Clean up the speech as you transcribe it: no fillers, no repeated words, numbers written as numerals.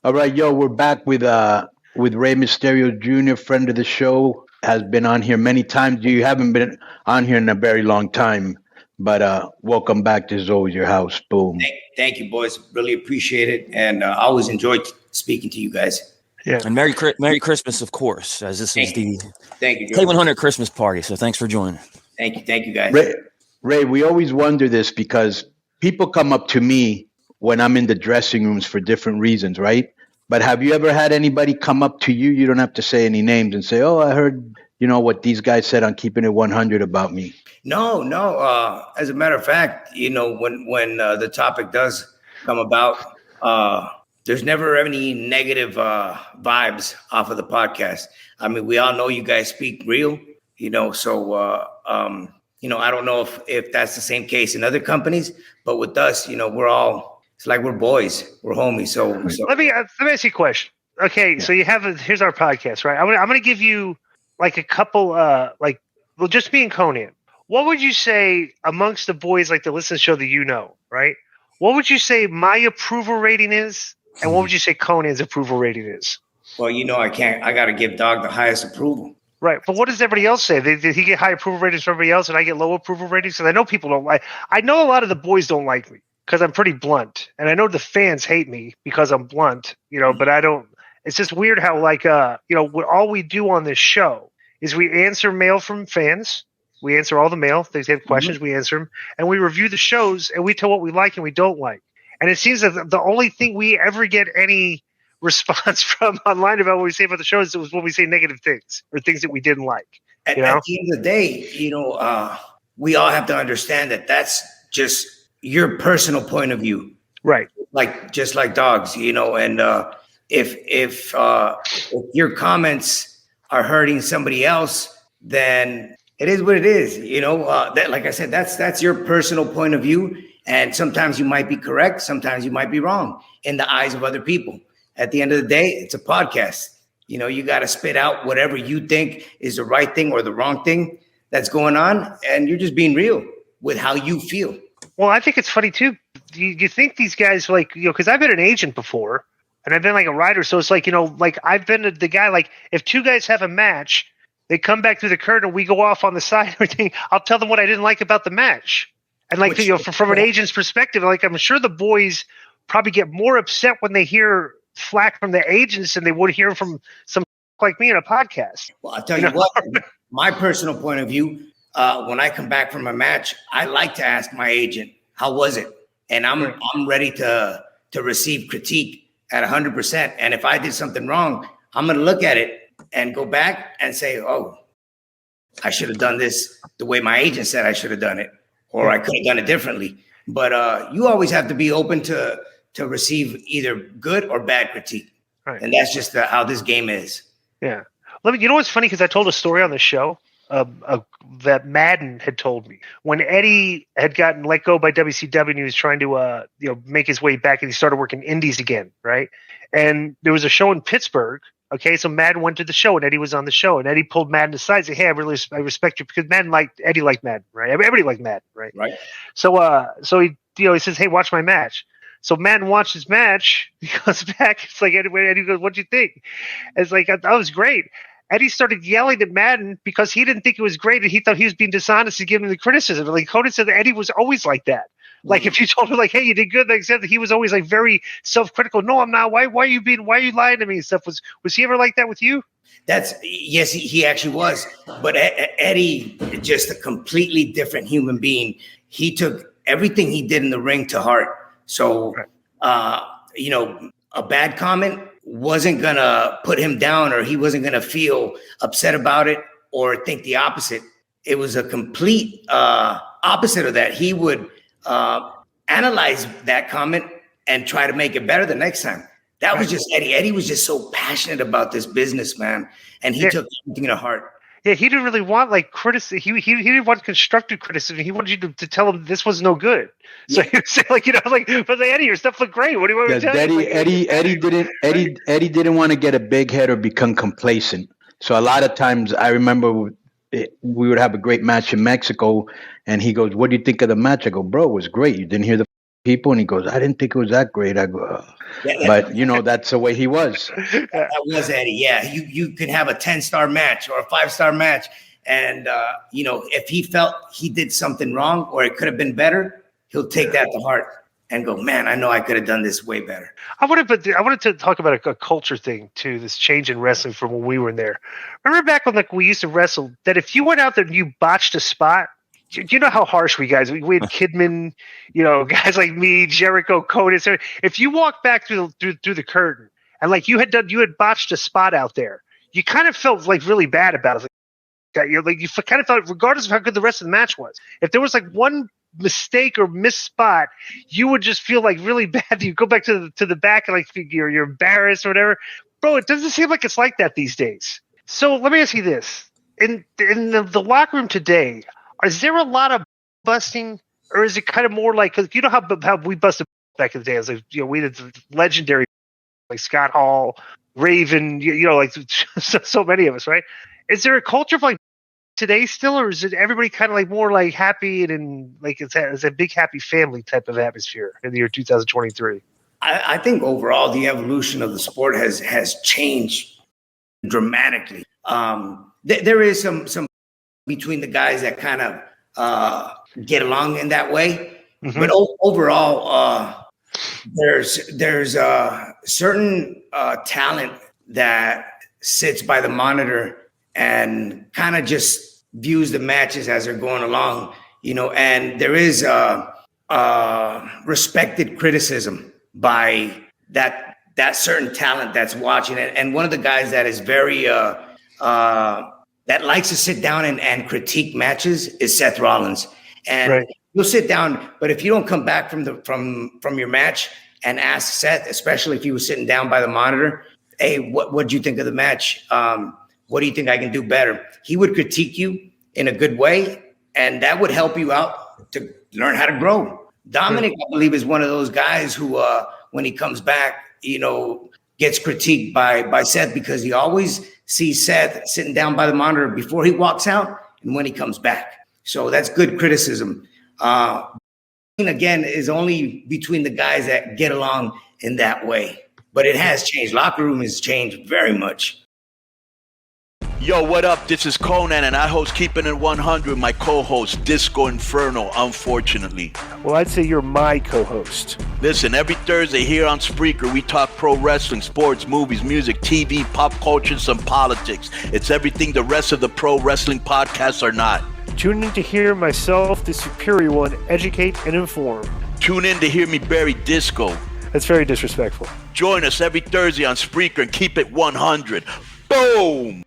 All right, yo, we're back with Rey Mysterio Jr., friend of the show, has been on here many times. You haven't been on here in a very long time, but welcome back. This is always your house. Boom. Thank you, boys. Really appreciate it, and I always enjoyed speaking to you guys. Yeah, and Merry Christmas, of course, as this is the K100 Christmas party. So thanks for joining. Thank you, guys. Ray, we always wonder this because people come up to me when I'm in the dressing rooms for different reasons, right? But have you ever had anybody come up to you? You don't have to say any names and say, "Oh, I heard, what these guys said on Keeping It 100 about me." No. As a matter of fact, when the topic does come about, there's never any negative vibes off of the podcast. I mean, we all know you guys speak real, so I don't know if that's the same case in other companies, but with us, it's like we're boys, we're homies. So let me ask you a question. Okay, so here's our podcast, right? I'm gonna give you like a couple, just me and Conan. What would you say amongst the boys, like the listen show that right? What would you say my approval rating is, and what would you say Conan's approval rating is? Well, I got to give Dog the highest approval. Right, but what does everybody else say? Did he get high approval ratings from everybody else, and I get low approval ratings? Because I know people don't like. I know a lot of the boys don't like me because I'm pretty blunt, and I know the fans hate me because I'm blunt. But I don't. It's just weird how all we do on this show is we answer mail from fans. We answer all the mail. They have questions, we answer them, and we review the shows, and we tell what we like and we don't like. And it seems that the only thing we ever get any response from online about what we say about the shows was when we say negative things or things that we didn't like. At the end of the day, we all have to understand that that's just your personal point of view, right? Just like Dogs, and if your comments are hurting somebody else, then it is what it is. That, like I said, that's your personal point of view, and sometimes you might be correct, sometimes you might be wrong in the eyes of other people. At the end of the day, it's a podcast. You got to spit out whatever you think is the right thing or the wrong thing that's going on. And you're just being real with how you feel. Well, I think it's funny, too. You think these guys, because I've been an agent before and I've been like a writer. So it's I've been the guy, if two guys have a match, they come back through the curtain and we go off on the side and everything. I'll tell them what I didn't like about the match. And from an agent's perspective, I'm sure the boys probably get more upset when they hear flack from the agents than they would hear from some like me in a podcast. Well, I'll tell you what, my personal point of view, when I come back from a match, I like to ask my agent, how was it? And I'm ready to receive critique at 100%. And if I did something wrong, I'm going to look at it and go back and say, oh, I should have done this the way my agent said I should have done it, or I could have done it differently. But you always have to be open to receive either good or bad critique. Right. And that's just how this game is. Yeah. What's funny? Because I told a story on the show that Madden had told me. When Eddie had gotten let go by WCW and he was trying to make his way back, and he started working indies again, right? And there was a show in Pittsburgh. Okay, so Madden went to the show, and Eddie was on the show, and Eddie pulled Madden aside and said, "Hey, I respect you," because Eddie liked Madden, right? Everybody liked Madden, right? Right. So he says, "Hey, watch my match." So Madden watched his match. He goes back. It's like Eddie goes, "What'd you think?" It's like, "That was great." Eddie started yelling at Madden because he didn't think it was great, and he thought he was being dishonest and giving him the criticism. Like Conan said, that Eddie was always like that. Like if you told him, "Hey, you did good," except that he was always very self-critical. "No, I'm not. Why are you lying to me?" and stuff. Was he ever like that with you? Yes, he actually was. But Eddie, just a completely different human being. He took everything he did in the ring to heart. So, a bad comment wasn't going to put him down, or he wasn't going to feel upset about it or think the opposite. It was a complete opposite of that. He would analyze that comment and try to make it better the next time. That was just Eddie. Eddie was just so passionate about this business, man. And he took everything to heart. Yeah, he didn't really want criticism. He didn't want constructive criticism. He wanted you to tell him this was no good. So he would say but Eddie, your stuff looked great. What do you want me to tell you? Eddie didn't want to get a big head or become complacent. So a lot of times I remember we would have a great match in Mexico, and he goes, "What do you think of the match?" I go, "Bro, it was great. You didn't hear the people, and he goes, I didn't think it was that great. I go, but you know, that's the way he was. That was Eddie. Yeah, you could have a 10-star match or a 5-star match, and you know, if he felt he did something wrong or it could have been better, he'll take that to heart and go, man, I know I could have done this way better. I wanted to talk about a culture thing too. This change in wrestling from when we were in there. Remember back when we used to wrestle, that if you went out there and you botched a spot. You know how harsh we had Kidman, you know, guys like me, Jericho, Cody. If you walked back through the curtain and like you had botched a spot out there, you kind of felt like really bad about it. You kind of felt, regardless of how good the rest of the match was, if there was like one mistake or missed spot, you would just feel like really bad. You go back to the back and like you're embarrassed or whatever. Bro, it doesn't seem like it's like that these days. So let me ask you this: in the locker room today, is there a lot of busting, or is it kind of more like, because you know how we busted back in the day? It's like, you know, we did legendary like Scott Hall, Raven, you know, like so many of us, right? Is there a culture of like today still, or is it everybody kind of like more like happy and like it's a big happy family type of atmosphere in the year 2023? I think overall the evolution of the sport has changed dramatically. There is some between the guys that kind of get along in that way. Mm-hmm. But overall, there's certain talent that sits by the monitor and kind of just views the matches as they're going along, you know, and there is respected criticism by that certain talent that's watching it. And one of the guys that is very that likes to sit down and critique matches is Seth Rollins. And right. You'll sit down, but if you don't come back from your match and ask Seth, especially if he was sitting down by the monitor, hey, what do you think of the match? What do you think I can do better? He would critique you in a good way, and that would help you out to learn how to grow. Dominic, I believe, is one of those guys who, when he comes back, you know, gets critiqued by Seth, because he always sees Seth sitting down by the monitor before he walks out and when he comes back. So that's good criticism. Again, is only between the guys that get along in that way. But it has changed. Locker room has changed very much. Yo, what up? This is Conan, and I host Keeping It 100, my co-host, Disco Inferno, unfortunately. Well, I'd say you're my co-host. Listen, every Thursday here on Spreaker, we talk pro wrestling, sports, movies, music, TV, pop culture, and some politics. It's everything the rest of the pro wrestling podcasts are not. Tune in to hear myself, the superior one, educate and inform. Tune in to hear me bury Disco. That's very disrespectful. Join us every Thursday on Spreaker and keep it 100. Boom!